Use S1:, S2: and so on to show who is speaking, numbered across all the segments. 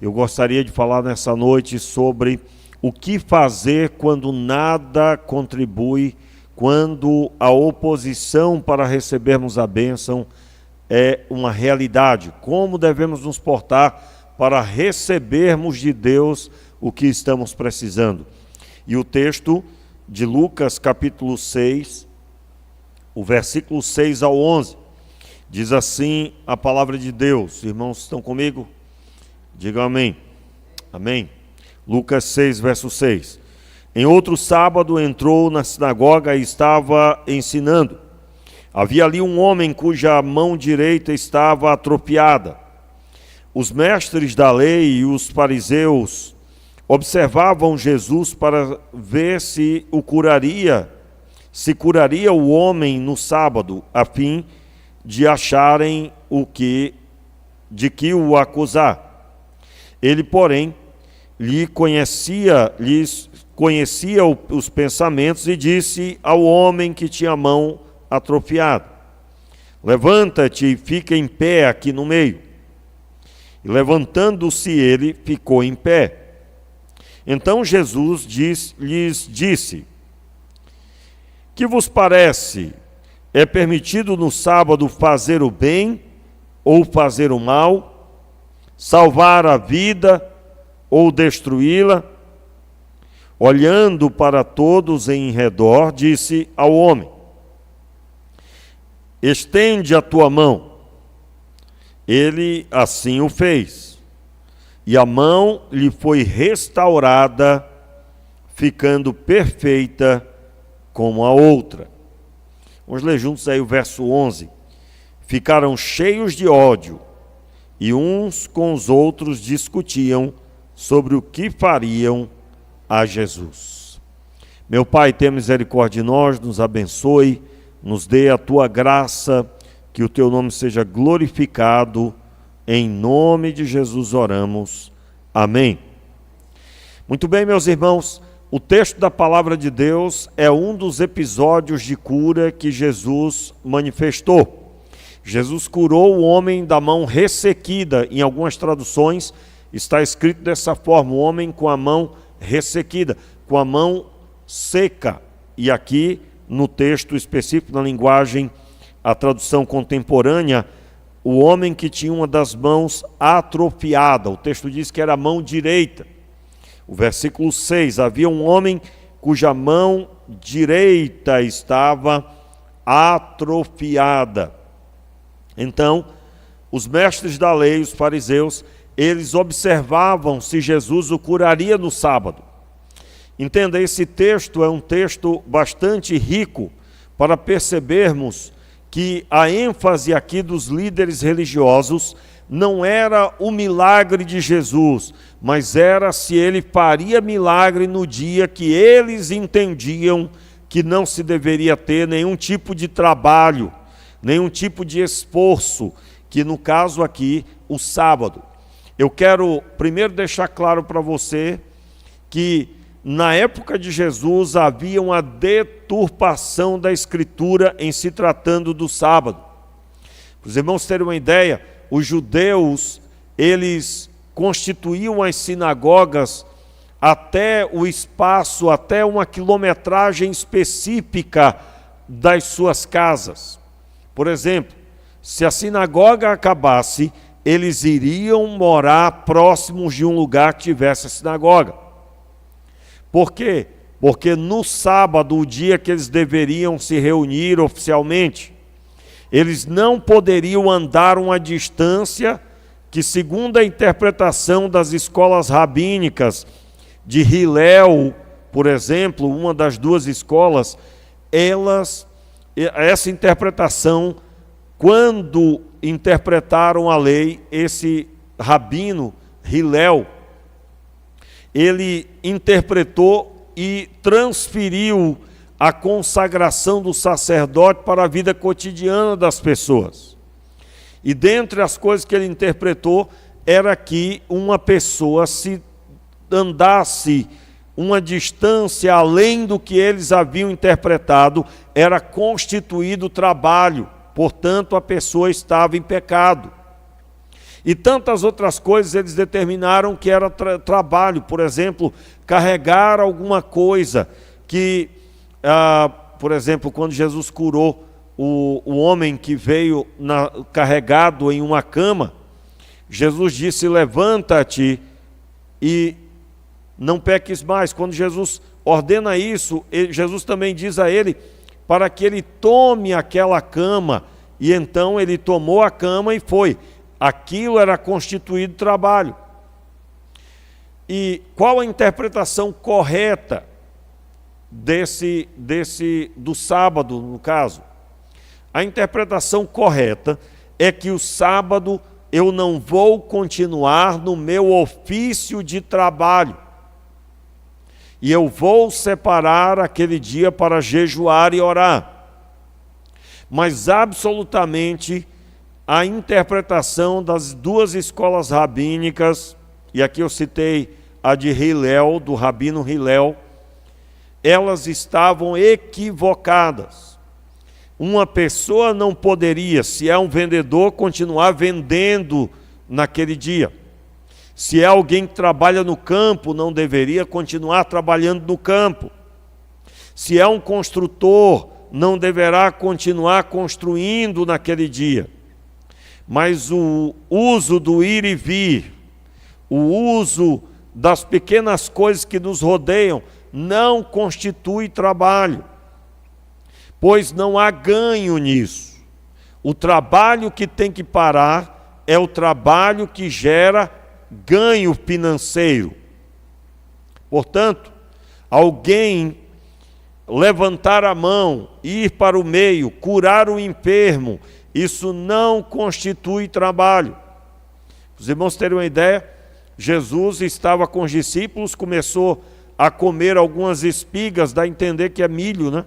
S1: Eu gostaria de falar nessa noite sobre o que fazer quando nada contribui, quando a oposição para recebermos a bênção é uma realidade. Como devemos nos portar para recebermos de Deus o que estamos precisando. E o texto de Lucas capítulo 6, o versículo 6 ao 11, diz assim a palavra de Deus. Irmãos, estão comigo? Digam amém. Amém. Lucas 6, verso 6. Em outro sábado entrou na sinagoga e estava ensinando. Havia ali um homem cuja mão direita estava atrofiada. Os mestres da lei e os fariseus observavam Jesus para ver se curaria o homem no sábado, a fim de acharem de que o acusar. Ele, porém, lhes conhecia os pensamentos e disse ao homem que tinha a mão atrofiada: levanta-te e fica em pé aqui no meio. E levantando-se ele, ficou em pé. Então Jesus lhes disse: que vos parece? É permitido no sábado fazer o bem ou fazer o mal? Salvar a vida ou destruí-la? Olhando para todos em redor, disse ao homem: estende a tua mão. Ele assim o fez, e a mão lhe foi restaurada, ficando perfeita como a outra. Vamos ler juntos aí o verso 11. Ficaram cheios de ódio, e uns com os outros discutiam sobre o que fariam a Jesus. Meu Pai, tenha misericórdia de nós, nos abençoe, nos dê a tua graça, que o teu nome seja glorificado. Em nome de Jesus oramos. Amém. Muito bem, meus irmãos, o texto da palavra de Deus é um dos episódios de cura que Jesus manifestou. Jesus curou o homem da mão ressequida. Em algumas traduções está escrito dessa forma: o homem com a mão ressequida, com a mão seca. E aqui no texto específico, na linguagem, a tradução contemporânea, o homem que tinha uma das mãos atrofiada. O texto diz que era a mão direita. O versículo 6, havia um homem cuja mão direita estava atrofiada. Então, os mestres da lei, os fariseus, eles observavam se Jesus o curaria no sábado. Entenda, esse texto é um texto bastante rico para percebermos que a ênfase aqui dos líderes religiosos não era o milagre de Jesus, mas era se ele faria milagre no dia que eles entendiam que não se deveria ter nenhum tipo de trabalho, nenhum tipo de esforço, que no caso aqui, o sábado. Eu quero primeiro deixar claro para você que na época de Jesus havia uma deturpação da Escritura em se tratando do sábado. Para os irmãos terem uma ideia, os judeus, eles constituíam as sinagogas até o espaço, até uma quilometragem específica das suas casas. Por exemplo, se a sinagoga acabasse, eles iriam morar próximos de um lugar que tivesse a sinagoga. Por quê? Porque no sábado, o dia que eles deveriam se reunir oficialmente, eles não poderiam andar uma distância que, segundo a interpretação das escolas rabínicas de Hillel, por exemplo, uma das duas escolas, essa interpretação, quando interpretaram a lei, esse rabino Hillel, ele interpretou e transferiu a consagração do sacerdote para a vida cotidiana das pessoas. E dentre as coisas que ele interpretou, era que uma pessoa se andasse uma distância além do que eles haviam interpretado, era constituído trabalho, portanto a pessoa estava em pecado. E tantas outras coisas eles determinaram que era trabalho. Por exemplo, carregar alguma coisa que, por exemplo, quando Jesus curou o homem que veio carregado em uma cama, Jesus disse: levanta-te e não peques mais. Quando Jesus ordena isso, Jesus também diz a ele para que ele tome aquela cama, e então ele tomou a cama e foi. Aquilo era constituído trabalho. E qual a interpretação correta do sábado, no caso? A interpretação correta é que o sábado eu não vou continuar no meu ofício de trabalho. E eu vou separar aquele dia para jejuar e orar. Mas absolutamente a interpretação das duas escolas rabínicas, e aqui eu citei a de Hillel, do rabino Hillel, elas estavam equivocadas. Uma pessoa não poderia, se é um vendedor, continuar vendendo naquele dia. Se é alguém que trabalha no campo, não deveria continuar trabalhando no campo. Se é um construtor, não deverá continuar construindo naquele dia. Mas o uso do ir e vir, o uso das pequenas coisas que nos rodeiam, não constitui trabalho, pois não há ganho nisso. O trabalho que tem que parar é o trabalho que gera ganho financeiro. Portanto, alguém levantar a mão, ir para o meio, curar o enfermo, isso não constitui trabalho. Os irmãos terem uma ideia, Jesus estava com os discípulos, começou a comer algumas espigas, dá a entender que é milho, né?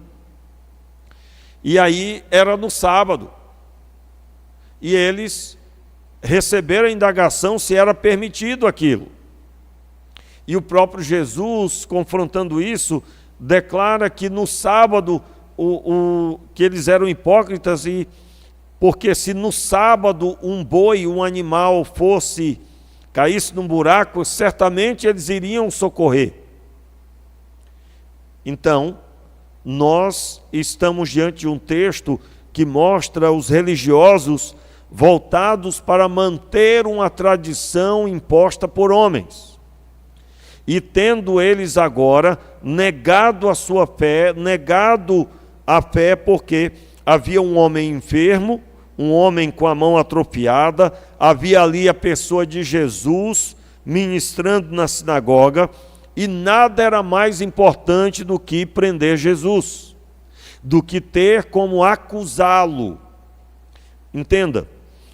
S1: E aí era no sábado. E eles receberam a indagação se era permitido aquilo. E o próprio Jesus, confrontando isso, declara que no sábado que eles eram hipócritas, e porque se no sábado um boi, um animal caísse num buraco, certamente eles iriam socorrer. Então, nós estamos diante de um texto que mostra os religiosos voltados para manter uma tradição imposta por homens. E tendo eles agora negado a sua fé, negado a fé porque havia um homem enfermo, um homem com a mão atrofiada, havia ali a pessoa de Jesus ministrando na sinagoga, e nada era mais importante do que prender Jesus, do que ter como acusá-lo. Entenda,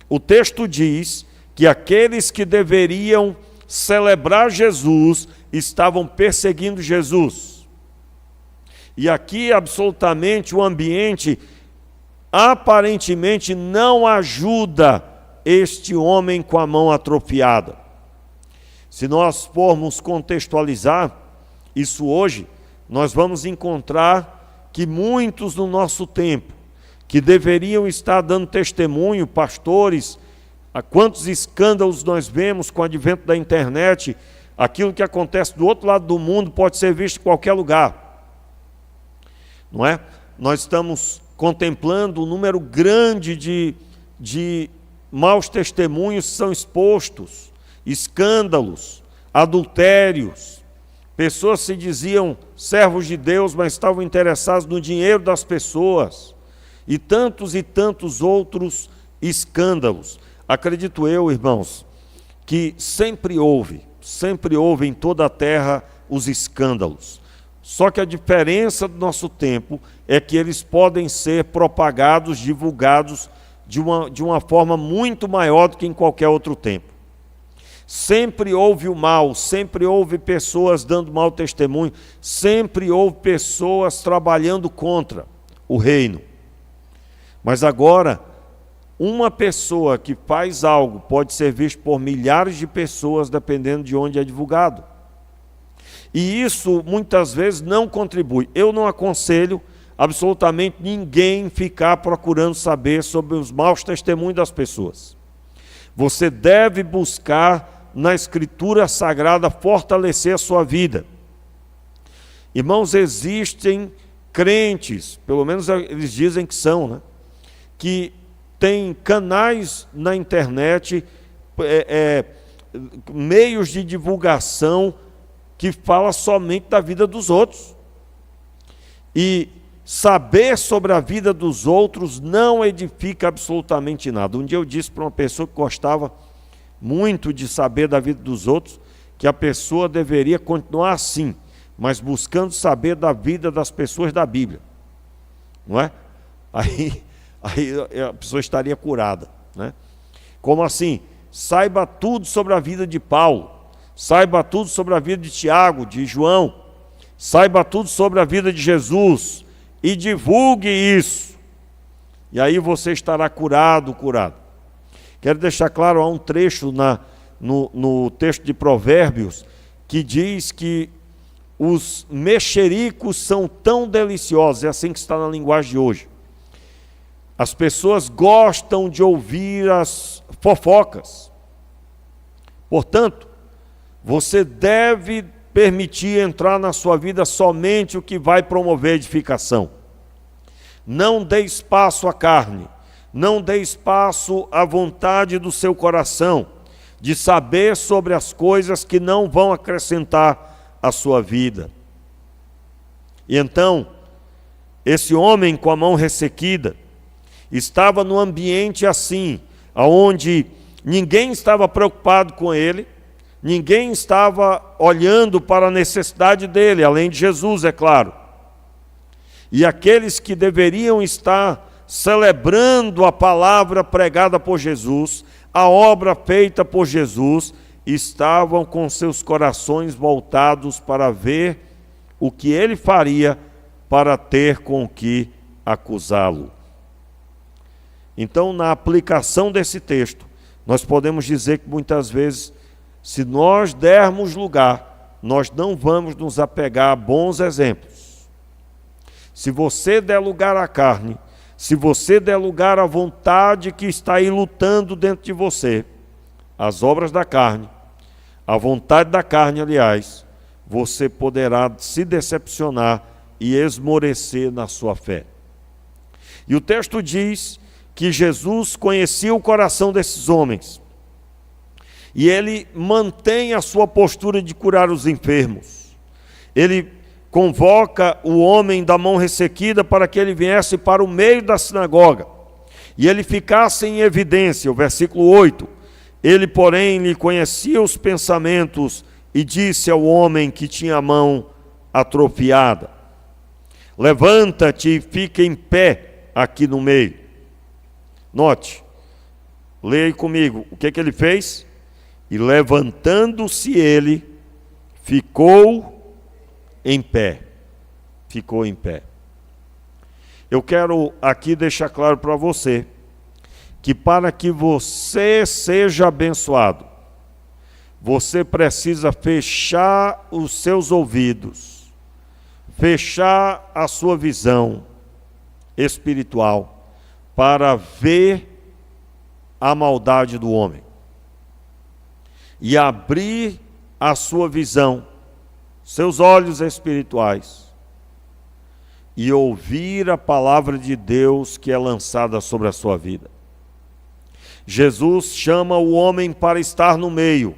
S1: o texto diz que aqueles que deveriam celebrar Jesus estavam perseguindo Jesus. E aqui absolutamente o ambiente aparentemente não ajuda este homem com a mão atrofiada. Se nós formos contextualizar isso hoje, nós vamos encontrar que muitos no nosso tempo, que deveriam estar dando testemunho, pastores, a quantos escândalos nós vemos com o advento da internet, aquilo que acontece do outro lado do mundo pode ser visto em qualquer lugar. Não é? Nós estamos contemplando um número grande de maus testemunhos que são expostos, escândalos, adultérios, pessoas se diziam servos de Deus, mas estavam interessados no dinheiro das pessoas, e tantos outros escândalos. Acredito eu, irmãos, que sempre houve em toda a terra os escândalos. Só que a diferença do nosso tempo é que eles podem ser propagados, divulgados de uma forma muito maior do que em qualquer outro tempo. Sempre houve o mal, sempre houve pessoas dando mau testemunho, sempre houve pessoas trabalhando contra o reino. Mas agora, uma pessoa que faz algo pode ser vista por milhares de pessoas, dependendo de onde é divulgado. E isso muitas vezes não contribui. Eu não aconselho absolutamente ninguém ficar procurando saber sobre os maus testemunhos das pessoas. Você deve buscar na Escritura Sagrada fortalecer a sua vida. Irmãos, existem crentes, pelo menos eles dizem que são, né? Que tem canais na internet, meios de divulgação que fala somente da vida dos outros. E saber sobre a vida dos outros não edifica absolutamente nada. Um dia eu disse para uma pessoa que gostava muito de saber da vida dos outros, que a pessoa deveria continuar assim, mas buscando saber da vida das pessoas da Bíblia. Não é? Aí a pessoa estaria curada, né? Como assim? Saiba tudo sobre a vida de Paulo, saiba tudo sobre a vida de Tiago, de João, saiba tudo sobre a vida de Jesus e divulgue isso. E aí você estará curado. Quero deixar claro, há um trecho no texto de Provérbios que diz que os mexericos são tão deliciosos, é assim que está na linguagem de hoje. As pessoas gostam de ouvir as fofocas. Portanto, você deve permitir entrar na sua vida somente o que vai promover edificação. Não dê espaço à carne, não dê espaço à vontade do seu coração, de saber sobre as coisas que não vão acrescentar a sua vida. E então, esse homem com a mão ressequida estava num ambiente assim, onde ninguém estava preocupado com ele, ninguém estava olhando para a necessidade dele, além de Jesus, é claro. E aqueles que deveriam estar celebrando a palavra pregada por Jesus, a obra feita por Jesus, estavam com seus corações voltados para ver o que ele faria para ter com que acusá-lo. Então, na aplicação desse texto, nós podemos dizer que muitas vezes, se nós dermos lugar, nós não vamos nos apegar a bons exemplos. Se você der lugar à carne, se você der lugar à vontade que está aí lutando dentro de você, as obras da carne, a vontade da carne, aliás, você poderá se decepcionar e esmorecer na sua fé. E o texto diz que Jesus conhecia o coração desses homens. E ele mantém a sua postura de curar os enfermos. Ele convoca o homem da mão ressequida para que ele viesse para o meio da sinagoga. E ele ficasse em evidência. O versículo 8. Ele, porém, lhe conhecia os pensamentos e disse ao homem que tinha a mão atrofiada: levanta-te e fica em pé aqui no meio. Note, leia aí comigo, o que ele fez? E levantando-se ele, ficou em pé. Ficou em pé. Eu quero aqui deixar claro para você, que para que você seja abençoado, você precisa fechar os seus ouvidos, fechar a sua visão espiritual, para ver a maldade do homem e abrir a sua visão, seus olhos espirituais, e ouvir a palavra de Deus que é lançada sobre a sua vida. Jesus chama o homem para estar no meio.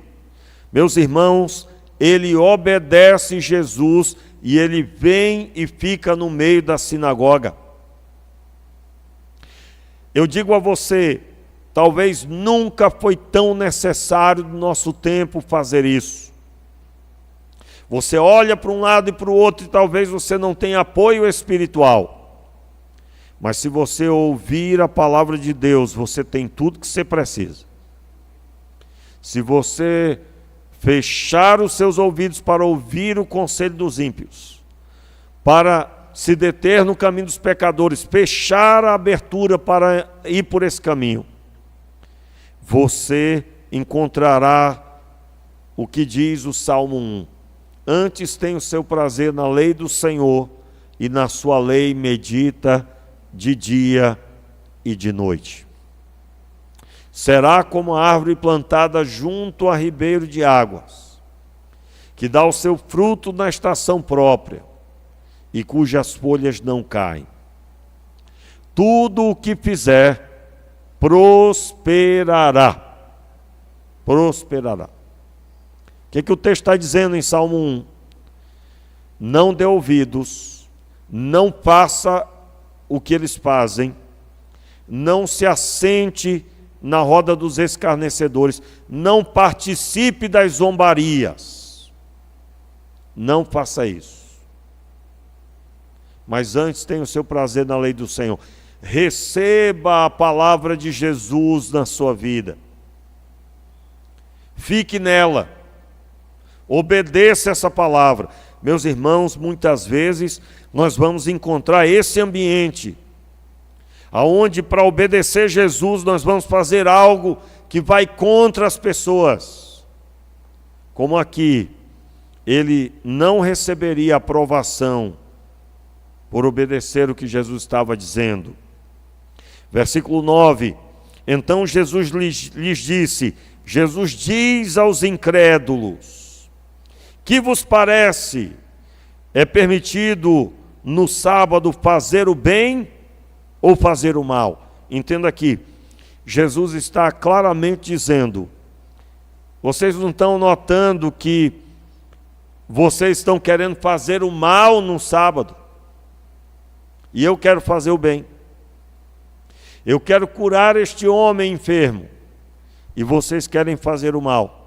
S1: Meus irmãos, ele obedece Jesus e ele vem e fica no meio da sinagoga. Eu digo a você, talvez nunca foi tão necessário no nosso tempo fazer isso. Você olha para um lado e para o outro e talvez você não tenha apoio espiritual. Mas se você ouvir a palavra de Deus, você tem tudo que você precisa. Se você fechar os seus ouvidos para ouvir o conselho dos ímpios, para se deter no caminho dos pecadores, fechar a abertura para ir por esse caminho, você encontrará o que diz o Salmo 1. Antes tem o seu prazer na lei do Senhor, e na sua lei medita de dia e de noite. Será como a árvore plantada junto a ribeiro de águas, que dá o seu fruto na estação própria e cujas folhas não caem. Tudo o que fizer prosperará. Prosperará. O que o texto está dizendo em Salmo 1? Não dê ouvidos, não faça o que eles fazem, não se assente na roda dos escarnecedores, não participe das zombarias. Não faça isso. Mas antes tenha o seu prazer na lei do Senhor. Receba a palavra de Jesus na sua vida. Fique nela. Obedeça essa palavra. Meus irmãos, muitas vezes nós vamos encontrar esse ambiente aonde, para obedecer Jesus, nós vamos fazer algo que vai contra as pessoas. Como aqui, ele não receberia aprovação por obedecer o que Jesus estava dizendo. Versículo 9. Então Jesus lhes disse, Jesus diz aos incrédulos, que vos parece? É permitido no sábado fazer o bem ou fazer o mal? Entenda aqui, Jesus está claramente dizendo, vocês não estão notando que vocês estão querendo fazer o mal no sábado? E eu quero fazer o bem. Eu quero curar este homem enfermo. E vocês querem fazer o mal.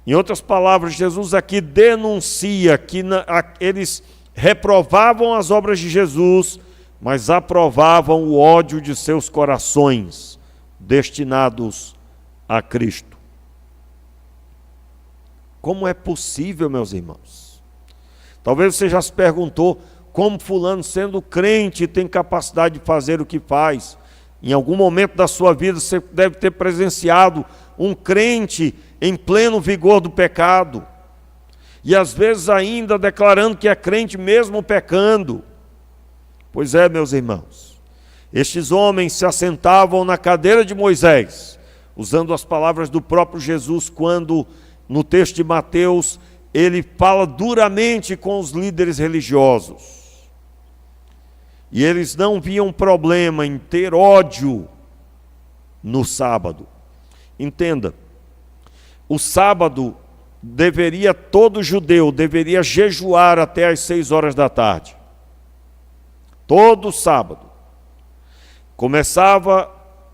S1: Em outras palavras, Jesus aqui denuncia que eles reprovavam as obras de Jesus, mas aprovavam o ódio de seus corações, destinados a Cristo. Como é possível, meus irmãos? Talvez você já se perguntou, como fulano, sendo crente, tem capacidade de fazer o que faz? Em algum momento da sua vida você deve ter presenciado um crente em pleno vigor do pecado, e às vezes ainda declarando que é crente mesmo pecando. Pois é, meus irmãos, estes homens se assentavam na cadeira de Moisés, usando as palavras do próprio Jesus, quando no texto de Mateus ele fala duramente com os líderes religiosos. E eles não viam problema em ter ódio no sábado. Entenda, o sábado todo judeu deveria jejuar até às 6 horas da tarde. Todo sábado.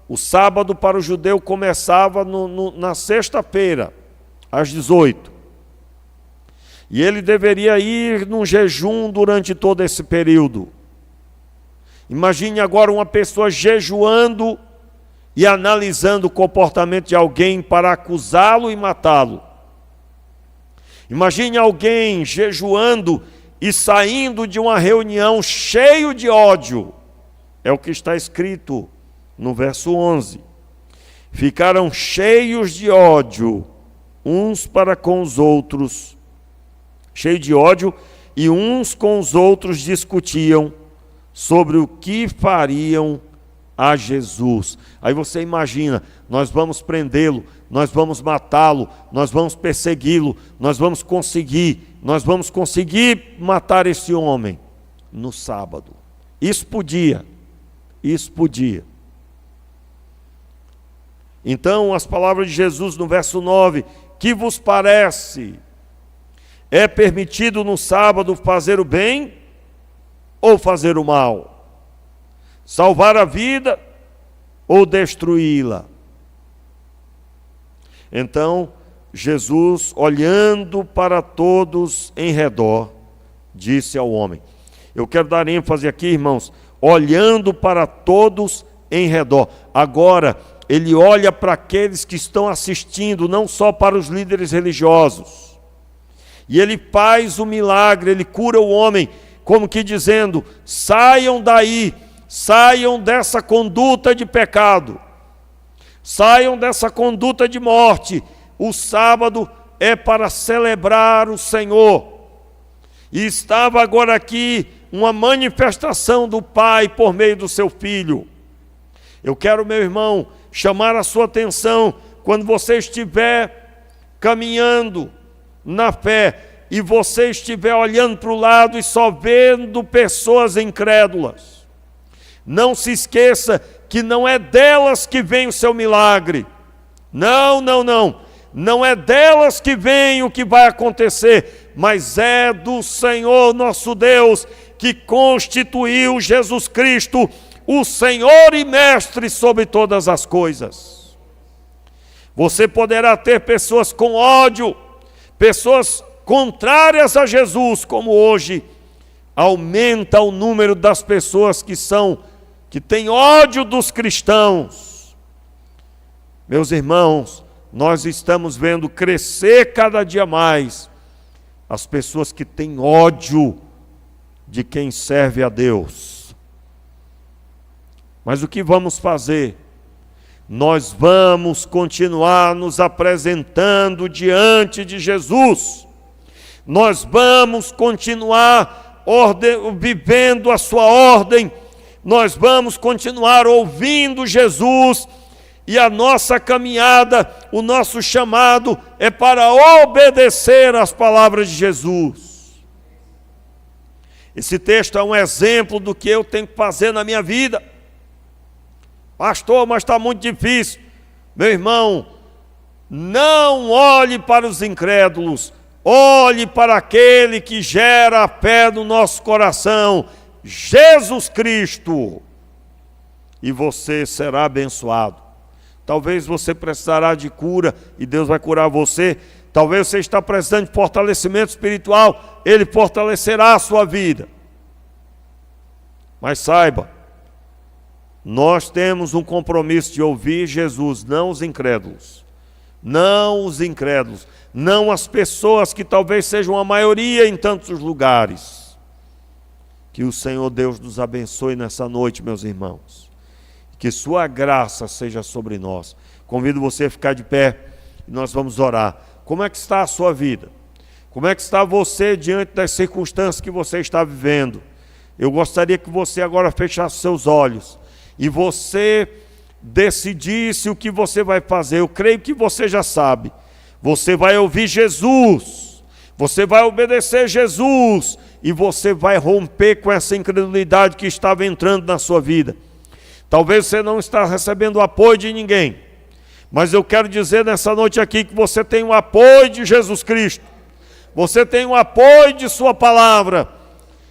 S1: O sábado para o judeu começava na sexta-feira, às 18. E ele deveria ir num jejum durante todo esse período. Imagine agora uma pessoa jejuando e analisando o comportamento de alguém para acusá-lo e matá-lo. Imagine alguém jejuando e saindo de uma reunião cheio de ódio. É o que está escrito no verso 11. Ficaram cheios de ódio, uns para com os outros. Cheio de ódio, e uns com os outros discutiam sobre o que fariam a Jesus. Aí você imagina, nós vamos prendê-lo, nós vamos matá-lo, nós vamos persegui-lo, nós vamos conseguir matar esse homem no sábado. Isso podia. Então, as palavras de Jesus no verso 9, que vos parece? É permitido no sábado fazer o bem ou fazer o mal? Salvar a vida ou destruí-la? Então, Jesus, olhando para todos em redor, disse ao homem. Eu quero dar ênfase aqui, irmãos, olhando para todos em redor. Agora, ele olha para aqueles que estão assistindo, não só para os líderes religiosos. E ele faz o milagre, ele cura o homem, como que dizendo, saiam daí, saiam dessa conduta de pecado, saiam dessa conduta de morte. O sábado é para celebrar o Senhor. E estava agora aqui uma manifestação do Pai por meio do seu Filho. Eu quero, meu irmão, chamar a sua atenção quando você estiver caminhando na fé e você estiver olhando para o lado e só vendo pessoas incrédulas. Não se esqueça que não é delas que vem o seu milagre. Não. Não é delas que vem o que vai acontecer, mas é do Senhor nosso Deus, que constituiu Jesus Cristo, o Senhor e Mestre sobre todas as coisas. Você poderá ter pessoas com ódio, pessoas contrárias a Jesus, como hoje aumenta o número das pessoas que têm ódio dos cristãos. Meus irmãos, nós estamos vendo crescer cada dia mais as pessoas que têm ódio de quem serve a Deus. Mas o que vamos fazer? Nós vamos continuar nos apresentando diante de Jesus. Nós vamos continuar vivendo a sua ordem. Nós vamos continuar ouvindo Jesus. E a nossa caminhada, o nosso chamado é para obedecer às palavras de Jesus. Esse texto é um exemplo do que eu tenho que fazer na minha vida. Pastor, mas está muito difícil. Meu irmão, não olhe para os incrédulos, olhe para aquele que gera a fé no nosso coração, Jesus Cristo, e você será abençoado. Talvez você precisará de cura e Deus vai curar você. Talvez você está precisando de fortalecimento espiritual, Ele fortalecerá a sua vida. Mas saiba, nós temos um compromisso de ouvir Jesus, não os incrédulos. Não os incrédulos. Não as pessoas que talvez sejam a maioria em tantos lugares. Que o Senhor Deus nos abençoe nessa noite, meus irmãos. Que sua graça seja sobre nós. Convido você a ficar de pé e nós vamos orar. Como é que está a sua vida? Como é que está você diante das circunstâncias que você está vivendo? Eu gostaria que você agora fechasse seus olhos e você decidisse o que você vai fazer. Eu creio que você já sabe. Você vai ouvir Jesus, você vai obedecer Jesus e você vai romper com essa incredulidade que estava entrando na sua vida. Talvez você não está recebendo o apoio de ninguém, mas eu quero dizer nessa noite aqui que você tem o apoio de Jesus Cristo, você tem o apoio de sua palavra,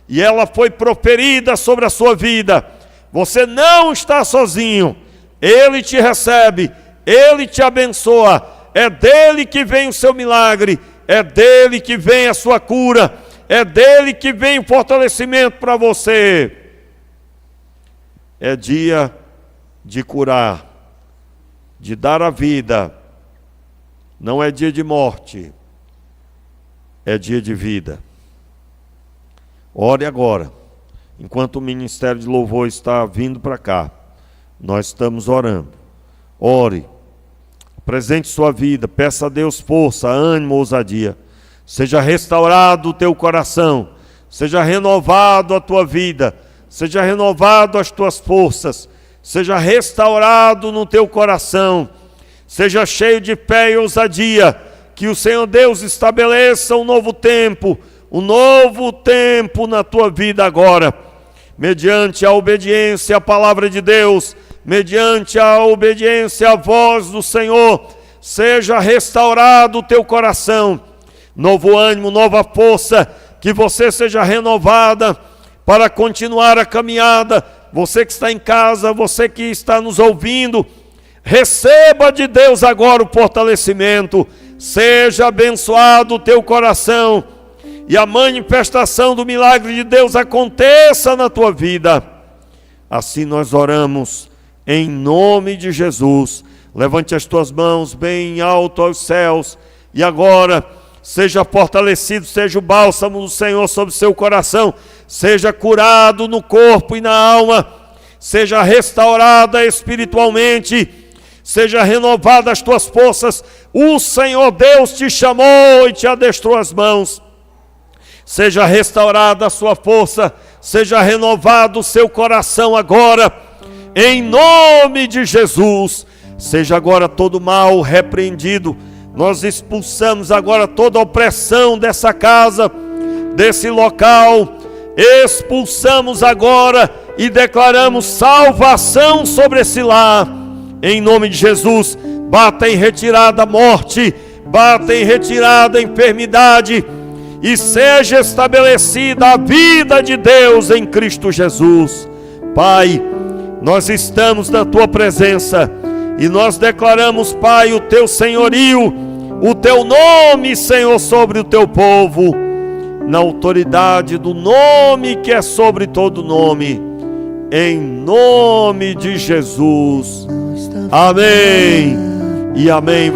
S1: e ela foi proferida sobre a sua vida. Você não está sozinho, Ele te recebe, Ele te abençoa, é dele que vem o seu milagre, é dele que vem a sua cura, é dele que vem o fortalecimento para você. É dia de curar, de dar a vida. Não é dia de morte, é dia de vida. Ore agora, enquanto o ministério de louvor está vindo para cá, nós estamos orando. Ore, apresente sua vida, peça a Deus força, ânimo, ousadia. Seja restaurado o teu coração, seja renovado a tua vida, seja renovado as tuas forças, seja restaurado no teu coração, seja cheio de fé e ousadia, que o Senhor Deus estabeleça um novo tempo na tua vida agora, mediante a obediência à palavra de Deus, mediante a obediência à voz do Senhor. Seja restaurado o teu coração, novo ânimo, nova força, que você seja renovada para continuar a caminhada. Você que está em casa, você que está nos ouvindo, receba de Deus agora o fortalecimento. Seja abençoado o teu coração e a manifestação do milagre de Deus aconteça na tua vida. Assim nós oramos em nome de Jesus. Levante as tuas mãos bem alto aos céus e agora seja fortalecido, seja o bálsamo do Senhor sobre o seu coração, seja curado no corpo e na alma, seja restaurada espiritualmente, seja renovada as tuas forças. O Senhor Deus te chamou e te adestrou as mãos. Seja restaurada a sua força, seja renovado o seu coração agora, em nome de Jesus. Seja agora todo mal repreendido. Nós expulsamos agora toda opressão dessa casa, desse local. Expulsamos agora e declaramos salvação sobre esse lar. Em nome de Jesus, bata em retirada a morte, bata em retirada a enfermidade, e seja estabelecida a vida de Deus em Cristo Jesus. Pai, nós estamos na Tua presença e nós declaramos, Pai, o Teu senhorio, o Teu nome, Senhor, sobre o Teu povo, na autoridade do nome que é sobre todo nome, em nome de Jesus. Amém e amém.